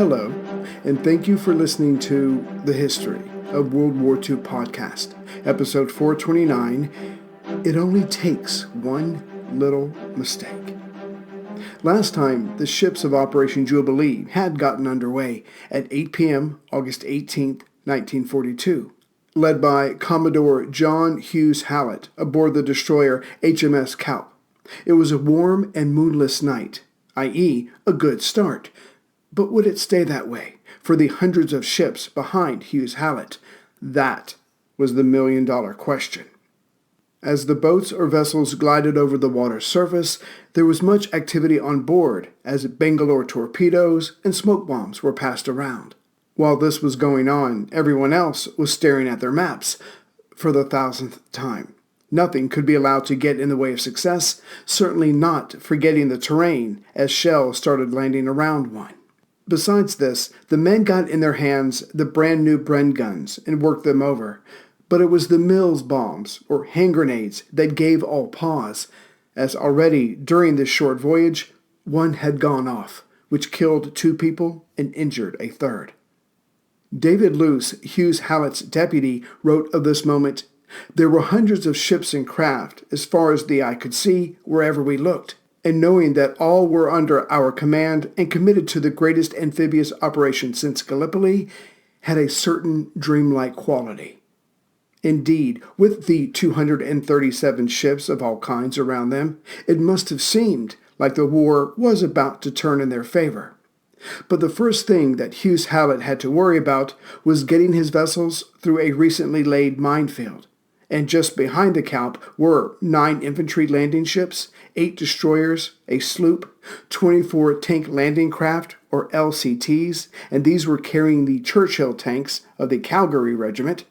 Hello, and thank you for listening to The History of World War II podcast, episode 429, It Only Takes One Little Mistake. Last time, the ships of Operation Jubilee had gotten underway at 8 p.m. August 18, 1942, led by Commodore John Hughes Hallett aboard the destroyer HMS Cowp. It was a warm and moonless night, i.e., a good start. But would it stay that way for the hundreds of ships behind Hughes Hallett? That was the million-dollar question. As the boats or vessels glided over the water's surface, there was much activity on board as Bangalore torpedoes and smoke bombs were passed around. While this was going on, everyone else was staring at their maps for the 1,000th time. Nothing could be allowed to get in the way of success, certainly not forgetting the terrain as shells started landing around one. Besides this, the men got in their hands the brand new Bren guns and worked them over. But it was the Mills bombs, or hand grenades, that gave all pause, as already during this short voyage, one had gone off, which killed 2 people and injured a 3rd. David Luce, Hughes Hallett's deputy, wrote of this moment, "There were hundreds of ships and craft, as far as the eye could see, wherever we looked. And knowing that all were under our command and committed to the greatest amphibious operation since Gallipoli, had a certain dreamlike quality. Indeed, with the 237 ships of all kinds around them, it must have seemed like the war was about to turn in their favor. But the first thing that Hughes Hallett had to worry about was getting his vessels through a recently laid minefield. And just behind the Cowp were 9 infantry landing ships, 8 destroyers, a sloop, 24 tank landing craft, or LCTs, and these were carrying the Churchill tanks of the Calgary Regiment.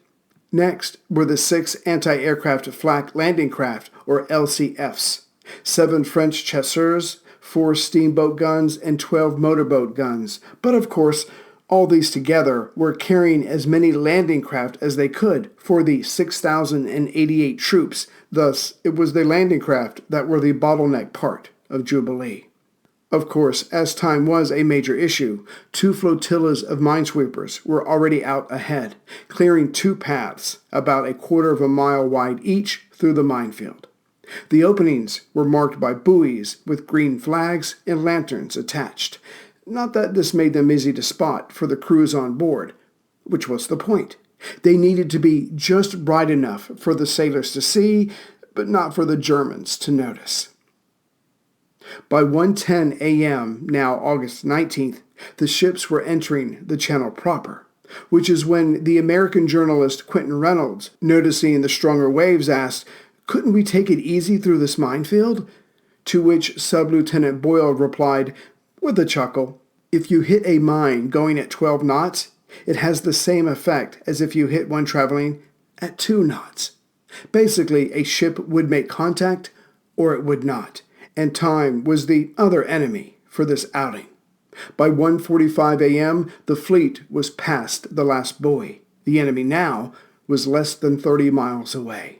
Next were the 6 anti-aircraft flak landing craft, or LCFs, 7 French chasseurs, 4 steamboat guns, and 12 motorboat guns. But of course, all these together were carrying as many landing craft as they could for the 6,088 troops. Thus, it was the landing craft that were the bottleneck part of Jubilee. Of course, as time was a major issue, 2 flotillas of minesweepers were already out ahead, clearing 2 paths, about a quarter of a mile wide each, through the minefield. The openings were marked by buoys with green flags and lanterns attached. Not that this made them easy to spot for the crews on board, which was the point. They needed to be just bright enough for the sailors to see, but not for the Germans to notice. By 1:10 a.m., now August 19th, the ships were entering the channel proper, which is when the American journalist Quentin Reynolds, noticing the stronger waves, asked, "Couldn't we take it easy through this minefield?" To which Sub-Lieutenant Boyle replied, with a chuckle, "If you hit a mine going at 12 knots, it has the same effect as if you hit one traveling at 2 knots. Basically, a ship would make contact or it would not, and time was the other enemy for this outing." By 1:45 a.m., the fleet was past the last buoy. The enemy now was less than 30 miles away.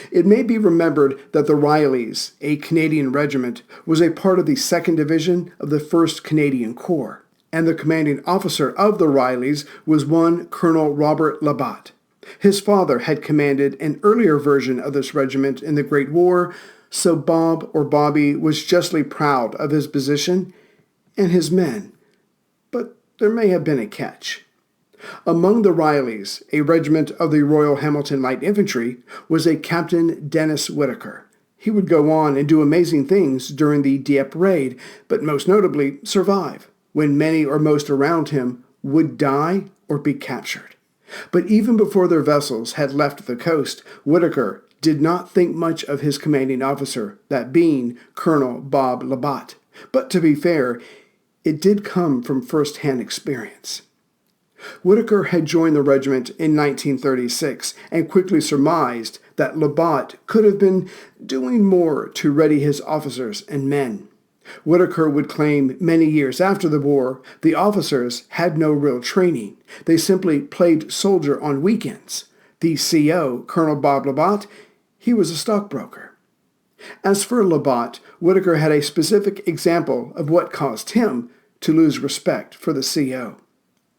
It may be remembered that the Rileys, a Canadian regiment, was a part of the 2nd Division of the 1st Canadian Corps, and the commanding officer of the Rileys was one Colonel Robert Labat. His father had commanded an earlier version of this regiment in the Great War, so Bob or Bobby was justly proud of his position and his men. But there may have been a catch. Among the Rileys, a regiment of the Royal Hamilton Light Infantry, was a Captain Dennis Whitaker. He would go on and do amazing things during the Dieppe raid, but most notably survive, when many or most around him would die or be captured. But even before their vessels had left the coast, Whitaker did not think much of his commanding officer, that being Colonel Bob Labat. But to be fair, it did come from first-hand experience. Whitaker had joined the regiment in 1936 and quickly surmised that Labat could have been doing more to ready his officers and men. Whitaker would claim many years after the war the officers had no real training. They simply played soldier on weekends. The CO, Colonel Bob Labat, he was a stockbroker. As for Labat, Whitaker had a specific example of what caused him to lose respect for the CO.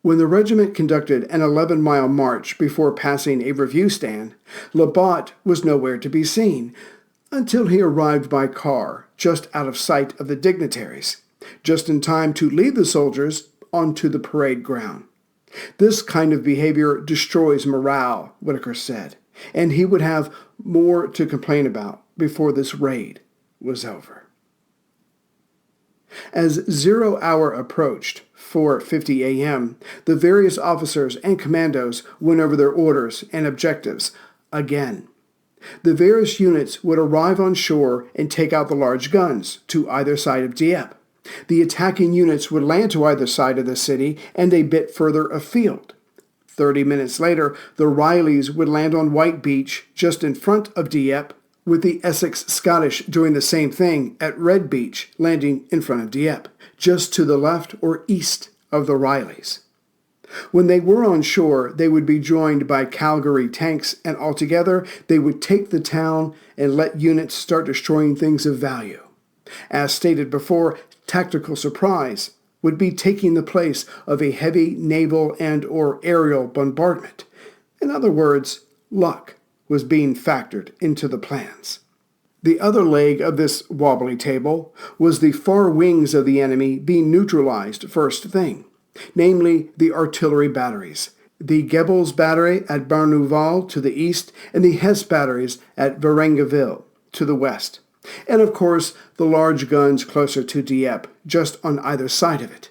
When the regiment conducted an 11-mile march before passing a review stand, Labat was nowhere to be seen until he arrived by car just out of sight of the dignitaries, just in time to lead the soldiers onto the parade ground. This kind of behavior destroys morale, Whitaker said, and he would have more to complain about before this raid was over. As 0 hour approached, 4:50 a.m., the various officers and commandos went over their orders and objectives again. The various units would arrive on shore and take out the large guns to either side of Dieppe. The attacking units would land to either side of the city and a bit further afield. 30 minutes later, the Rileys would land on White Beach just in front of Dieppe, with the Essex Scottish doing the same thing at Red Beach, landing in front of Dieppe, just to the left or east of the Rileys. When they were on shore, they would be joined by Calgary tanks, and altogether they would take the town and let units start destroying things of value. As stated before, tactical surprise would be taking the place of a heavy naval and or aerial bombardment. In other words, luck was being factored into the plans. The other leg of this wobbly table was the far wings of the enemy being neutralized first thing, namely the artillery batteries, the Goebbels battery at Barneuval to the east and the Hesse batteries at Varengeville to the west. And of course, the large guns closer to Dieppe, just on either side of it.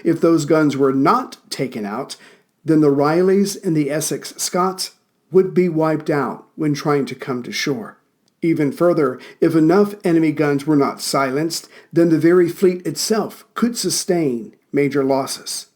If those guns were not taken out, then the Rileys and the Essex Scots would be wiped out when trying to come to shore. Even further, if enough enemy guns were not silenced, then the very fleet itself could sustain major losses.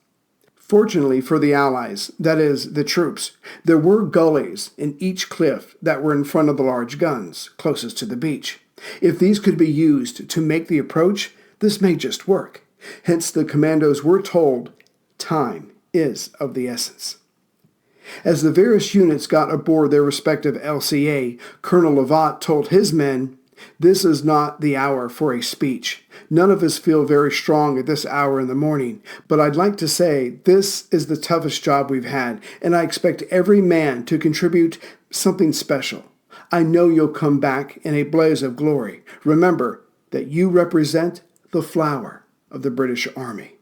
Fortunately for the Allies, that is, the troops, there were gullies in each cliff that were in front of the large guns, closest to the beach. If these could be used to make the approach, this may just work. Hence the commandos were told, time is of the essence. As the various units got aboard their respective LCA, Colonel Lavat told his men, "This is not the hour for a speech. None of us feel very strong at this hour in the morning, but I'd like to say this is the toughest job we've had, and I expect every man to contribute something special. I know you'll come back in a blaze of glory. Remember that you represent the flower of the British Army."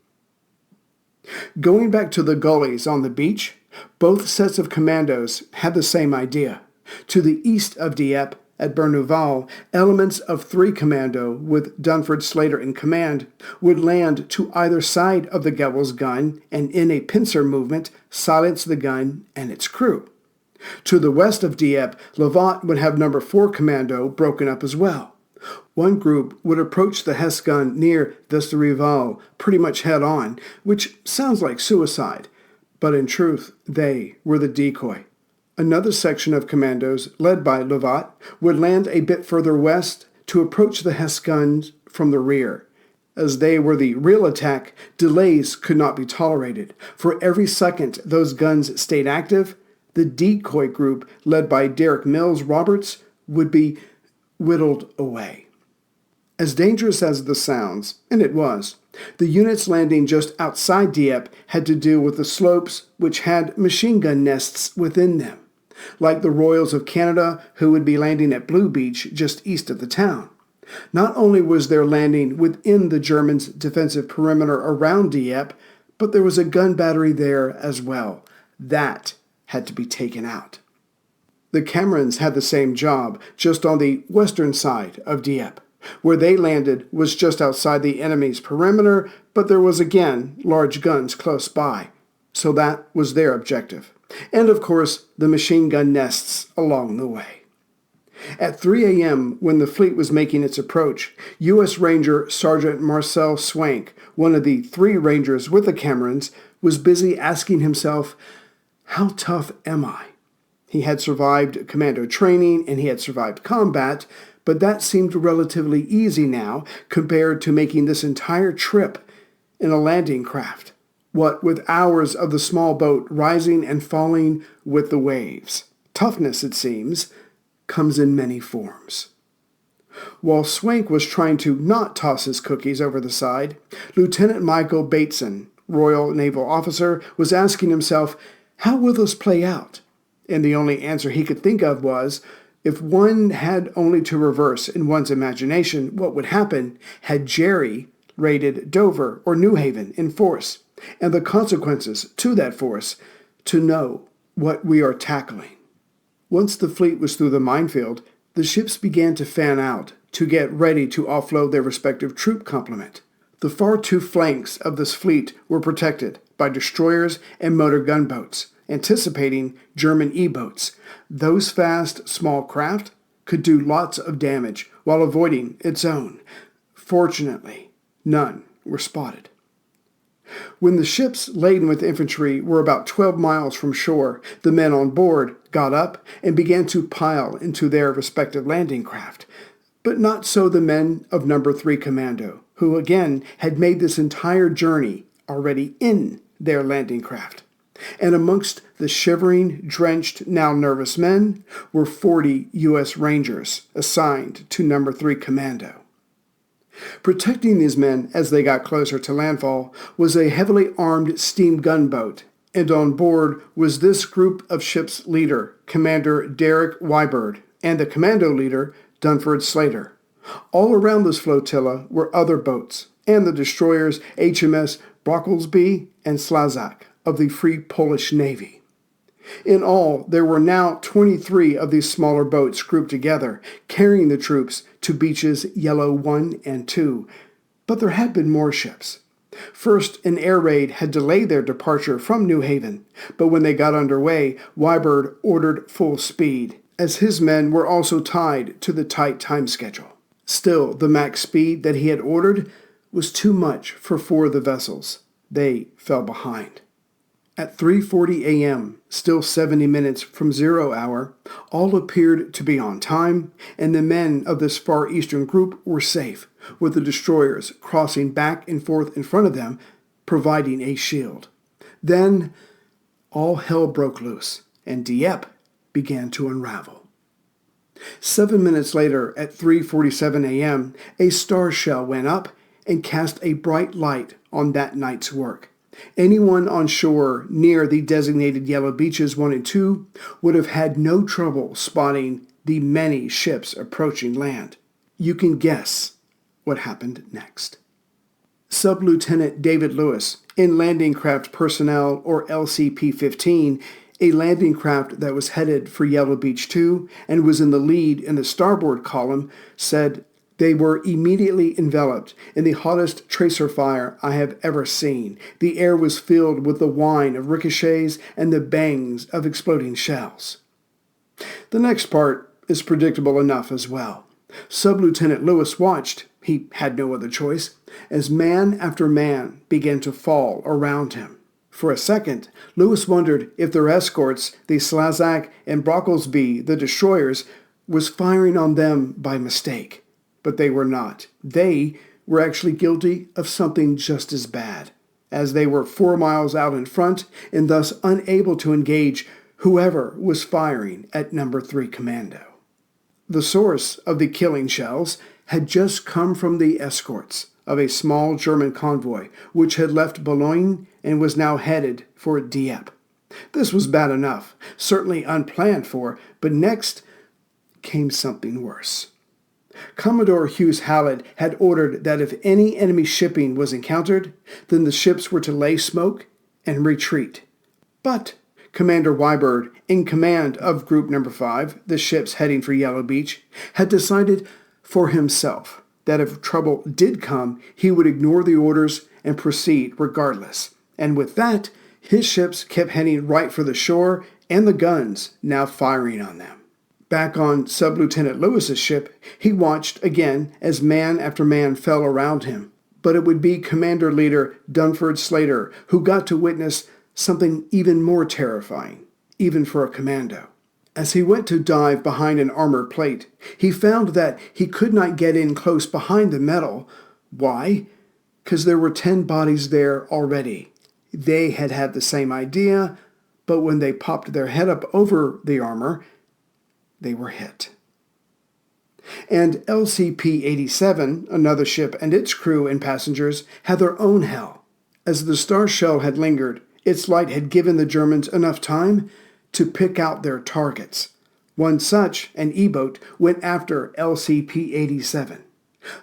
Going back to the gullies on the beach, both sets of commandos had the same idea. To the east of Dieppe, at Barneuval, elements of 3 Commando, with Dunford Slater in command, would land to either side of the Goebbels gun and in a pincer movement silence the gun and its crew. To the west of Dieppe, Lavat would have No. 4 Commando broken up as well. One group would approach the Hesse gun near Vesterrival pretty much head-on, which sounds like suicide, but in truth, they were the decoy. Another section of commandos, led by Lavat, would land a bit further west to approach the Hesse guns from the rear. As they were the real attack, delays could not be tolerated. For every second those guns stayed active, the decoy group, led by Derek Mills Roberts, would be whittled away. As dangerous as this sounds, and it was, the units landing just outside Dieppe had to deal with the slopes which had machine gun nests within them, like the Royals of Canada who would be landing at Blue Beach just east of the town. Not only was there landing within the Germans' defensive perimeter around Dieppe, but there was a gun battery there as well. That had to be taken out. The Camerons had the same job, just on the western side of Dieppe. Where they landed was just outside the enemy's perimeter, but there was again large guns close by, so that was their objective. And of course, the machine gun nests along the way. At 3 a.m., when the fleet was making its approach, U.S. Ranger Sergeant Marcel Swank, one of the 3 Rangers with the Camerons, was busy asking himself, "How tough am I?" He had survived commando training and he had survived combat, but that seemed relatively easy now compared to making this entire trip in a landing craft, what with hours of the small boat rising and falling with the waves. Toughness, it seems, comes in many forms. While Swank was trying to not toss his cookies over the side, Lieutenant Michael Bateson, Royal Naval officer, was asking himself, how will this play out? And the only answer he could think of was, if one had only to reverse in one's imagination what would happen had Jerry raided Dover or New Haven in force, and the consequences to that force, to know what we are tackling. Once the fleet was through the minefield, the ships began to fan out to get ready to offload their respective troop complement. The far two flanks of this fleet were protected by destroyers and motor gunboats, anticipating German E-boats. Those fast, small craft could do lots of damage while avoiding its own. Fortunately, none were spotted. When the ships laden with infantry were about 12 miles from shore, the men on board got up and began to pile into their respective landing craft. But not so the men of No. 3 Commando, who again had made this entire journey already in their landing craft. And amongst the shivering, drenched, now nervous men were 40 U.S. Rangers assigned to No. 3 Commando. Protecting these men as they got closer to landfall was a heavily armed steam gunboat, and on board was this group of ships' leader, Commander Derek Wybird, and the commando leader, Dunford Slater. All around this flotilla were other boats, and the destroyers HMS Brocklesby and Slazak of the Free Polish Navy. In all, there were now 23 of these smaller boats grouped together, carrying the troops to beaches Yellow 1 and 2. But there had been more ships. First, an air raid had delayed their departure from New Haven, but when they got underway, Wybird ordered full speed, as his men were also tied to the tight time schedule. Still, the max speed that he had ordered was too much for 4 of the vessels. They fell behind. At 3:40 a.m., still 70 minutes from 0 hour, all appeared to be on time, and the men of this far eastern group were safe, with the destroyers crossing back and forth in front of them, providing a shield. Then, all hell broke loose, and Dieppe began to unravel. 7 minutes later, at 3:47 a.m., a star shell went up and cast a bright light on that night's work. Anyone on shore near the designated yellow beaches 1 and 2 would have had no trouble spotting the many ships approaching land. You can guess what happened next. Sub-Lieutenant David Lewis, in Landing Craft Personnel, or LCP-15, a landing craft that was headed for Yellow Beach 2 and was in the lead in the starboard column, said, "They were immediately enveloped in the hottest tracer fire I have ever seen. The air was filled with the whine of ricochets and the bangs of exploding shells." The next part is predictable enough as well. Sub-Lieutenant Lewis watched, he had no other choice, as man after man began to fall around him. For a second, Lewis wondered if their escorts, the Slazak and Brocklesby, the destroyers, was firing on them by mistake. But they were not. They were actually guilty of something just as bad, as they were 4 miles out in front and thus unable to engage whoever was firing at No. 3 Commando. The source of the killing shells had just come from the escorts of a small German convoy which had left Boulogne and was now headed for Dieppe. This was bad enough, certainly unplanned for, but next came something worse. Commodore Hughes Hallett had ordered that if any enemy shipping was encountered, then the ships were to lay smoke and retreat. But Commander Wybird, in command of Group No. 5, the ships heading for Yellow Beach, had decided for himself that if trouble did come, he would ignore the orders and proceed regardless. And with that, his ships kept heading right for the shore and the guns now firing on them. Back on Sub-Lieutenant Lewis's ship, he watched again as man after man fell around him. But it would be Commander Leader Dunford Slater who got to witness something even more terrifying, even for a commando. As he went to dive behind an armor plate, he found that he could not get in close behind the metal. Why? Because there were 10 bodies there already. They had had the same idea, but when they popped their head up over the armor, they were hit. And LCP-87, another ship, and its crew and passengers had their own hell. As the star shell had lingered, its light had given the Germans enough time to pick out their targets. One such, an E-boat, went after LCP-87.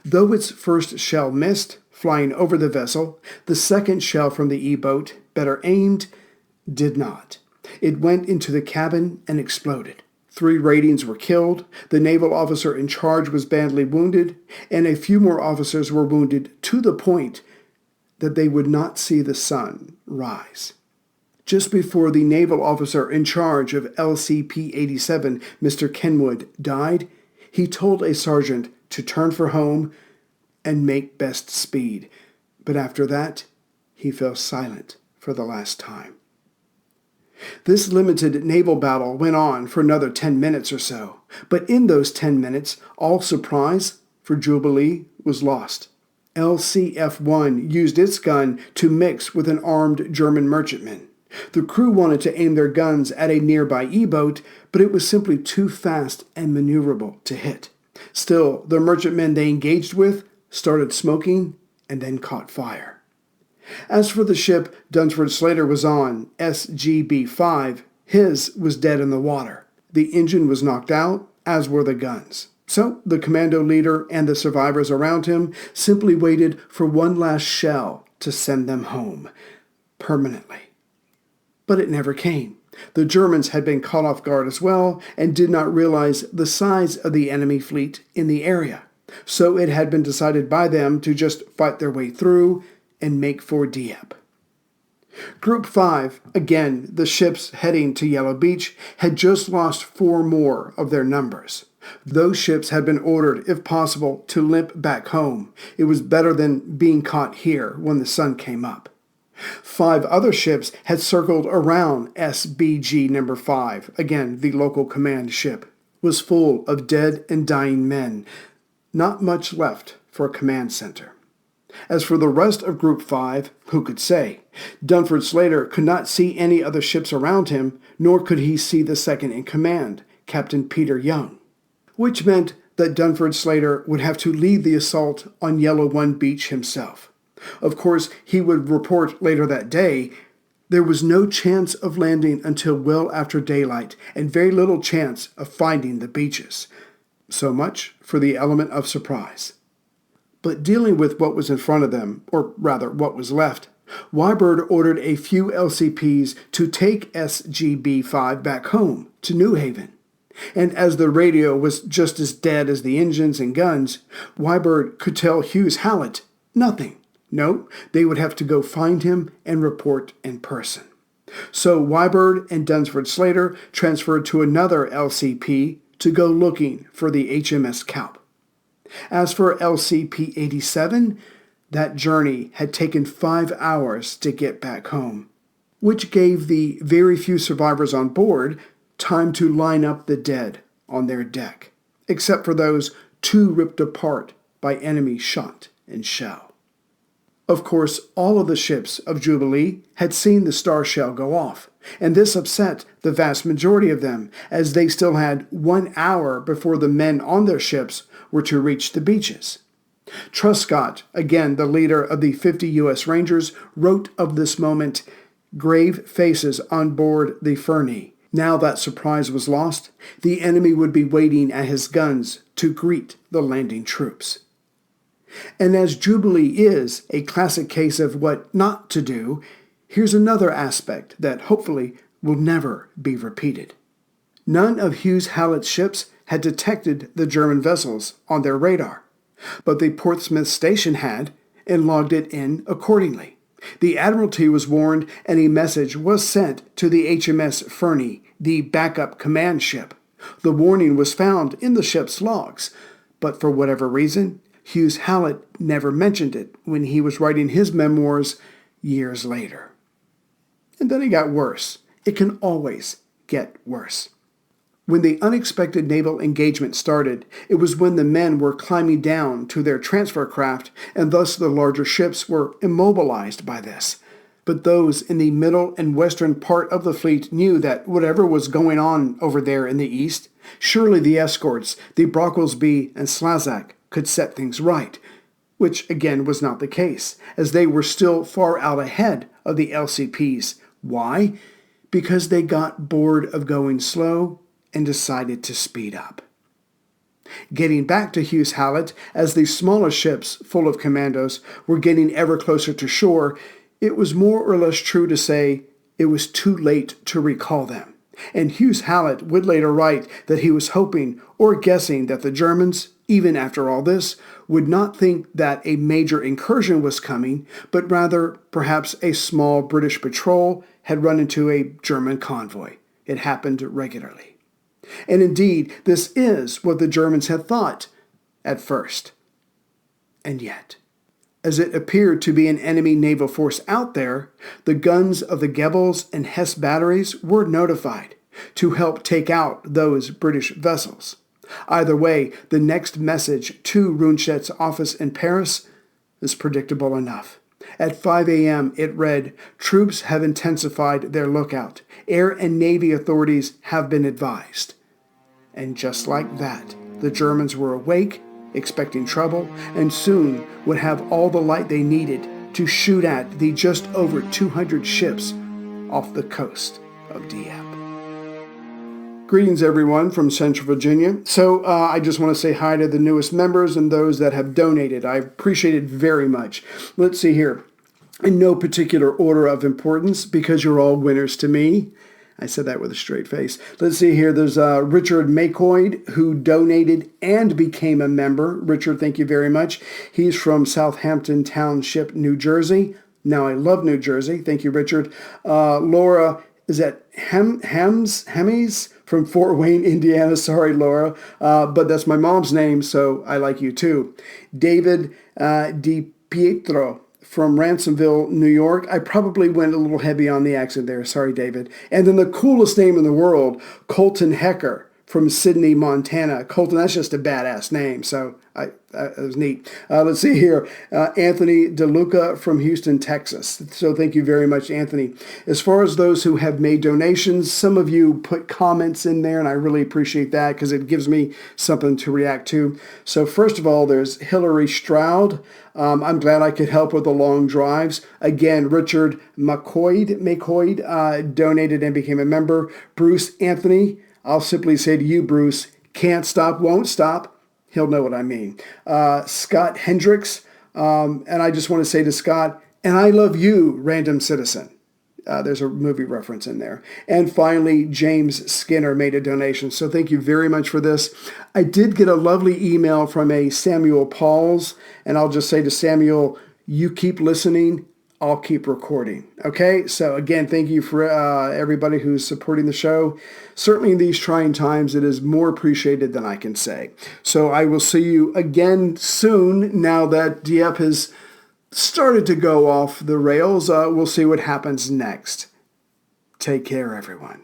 Though its first shell missed, flying over the vessel, the second shell from the E-boat, better aimed, did not. It went into the cabin and exploded. 3 ratings were killed, the naval officer in charge was badly wounded, and a few more officers were wounded to the point that they would not see the sun rise. Just before the naval officer in charge of LCP-87, Mr. Kenwood, died, he told a sergeant to turn for home and make best speed. But after that, he fell silent for the last time. This limited naval battle went on for another 10 minutes or so, but in those 10 minutes, all surprise for Jubilee was lost. LCF-1 used its gun to mix with an armed German merchantman. The crew wanted to aim their guns at a nearby E-boat, but it was simply too fast and maneuverable to hit. Still, the merchantmen they engaged with started smoking and then caught fire. As for the ship Dunsford Slater was on, SGB-5, his was dead in the water. The engine was knocked out, as were the guns. So the commando leader and the survivors around him simply waited for one last shell to send them home, permanently. But it never came. The Germans had been caught off guard as well and did not realize the size of the enemy fleet in the area. So it had been decided by them to just fight their way through and make for Dieppe. Group 5, again the ships heading to Yellow Beach, had just lost 4 more of their numbers. Those ships had been ordered, if possible, to limp back home. It was better than being caught here when the sun came up. 5 other ships had circled around SBG number 5, again the local command ship, was full of dead and dying men. Not much left for a command center. As for the rest of Group 5, who could say? Dunsford Slater could not see any other ships around him, nor could he see the second in command, Captain Peter Young, which meant that Dunsford Slater would have to lead the assault on Yellow 1 Beach himself. Of course, he would report later that day, there was no chance of landing until well after daylight, and very little chance of finding the beaches. So much for the element of surprise. But dealing with what was in front of them, or rather what was left, WWII ordered a few LCPs to take SGB-5 back home to New Haven. And as the radio was just as dead as the engines and guns, WWII could tell Hughes Hallett nothing. No, they would have to go find him and report in person. So WWII and Dunsford Slater transferred to another LCP to go looking for the HMS Kaup. As for LCP-87, that journey had taken 5 hours to get back home, which gave the very few survivors on board time to line up the dead on their deck, except for those 2 ripped apart by enemy shot and shell. Of course, all of the ships of Jubilee had seen the star shell go off, and this upset the vast majority of them, as they still had 1 hour before the men on their ships were to reach the beaches. Truscott, again the leader of the 50 U.S. Rangers, wrote of this moment, "Grave faces on board the Fernie. Now that surprise was lost, the enemy would be waiting at his guns to greet the landing troops." And as Jubilee is a classic case of what not to do, here's another aspect that hopefully will never be repeated. None of Hughes Hallett's ships had detected the German vessels on their radar, but the Portsmouth station had and logged it in accordingly. The Admiralty was warned and a message was sent to the HMS Fernie, the backup command ship. The warning was found in the ship's logs, but for whatever reason, Hughes Hallett never mentioned it when he was writing his memoirs years later. And then it got worse. It can always get worse. When the unexpected naval engagement started, it was when the men were climbing down to their transfer craft, and thus the larger ships were immobilized by this. But those in the middle and western part of the fleet knew that whatever was going on over there in the east, surely the escorts, the Brocklesby and Slazak, could set things right, which again was not the case, as they were still far out ahead of the LCPs. Why? Because they got bored of going slow and decided to speed up. Getting back to Hughes Hallett, as the smaller ships, full of commandos, were getting ever closer to shore, it was more or less true to say it was too late to recall them. And Hughes Hallett would later write that he was hoping or guessing that the Germans, even after all this, would not think that a major incursion was coming, but rather perhaps a small British patrol had run into a German convoy. It happened regularly. And indeed, this is what the Germans had thought at first. And yet, as it appeared to be an enemy naval force out there, the guns of the Goebbels and Hesse batteries were notified to help take out those British vessels. Either way, the next message to Rundstedt's office in Paris is predictable enough. At 5 a.m., it read, "Troops have intensified their lookout. Air and Navy authorities have been advised." And just like that, the Germans were awake, expecting trouble, and soon would have all the light they needed to shoot at the just over 200 ships off the coast of Dieppe. Greetings, everyone, from Central Virginia. So I just want to say hi to the newest members and those that have donated. I appreciate it very much. Let's see here. In no particular order of importance, because you're all winners to me. I said that with a straight face. Let's see here. There's Richard Macoyd, who donated and became a member. Richard, thank you very much. He's from Southampton Township, New Jersey. Now, I love New Jersey. Thank you, Richard. Laura, is that Hemies from Fort Wayne, Indiana? Sorry, Laura. But that's my mom's name, so I like you too. David DiPietro from Ransomville, New York. I probably went a little heavy on the accent there. Sorry, David. And then the coolest name in the world, Colton Hecker from Sydney, Montana. Colton, that's just a badass name, so that was neat. Let's see here. Anthony DeLuca from Houston, Texas. So thank you very much, Anthony. As far as those who have made donations, some of you put comments in there, and I really appreciate that because it gives me something to react to. So first of all, there's Hillary Stroud. I'm glad I could help with the long drives. Again, Richard Macoyd donated and became a member. Bruce Anthony, I'll simply say to you, Bruce, can't stop, won't stop. He'll know what I mean. Scott Hendricks, and I just want to say to Scott, and I love you, random citizen. There's a movie reference in there. And finally, James Skinner made a donation. So thank you very much for this. I did get a lovely email from a Samuel Pauls, and I'll just say to Samuel, you keep listening, I'll keep recording. Okay, so again, thank you for everybody who's supporting the show. Certainly in these trying times, it is more appreciated than I can say. So I will see you again soon now that Dieppe has started to go off the rails. We'll see what happens next. Take care, everyone.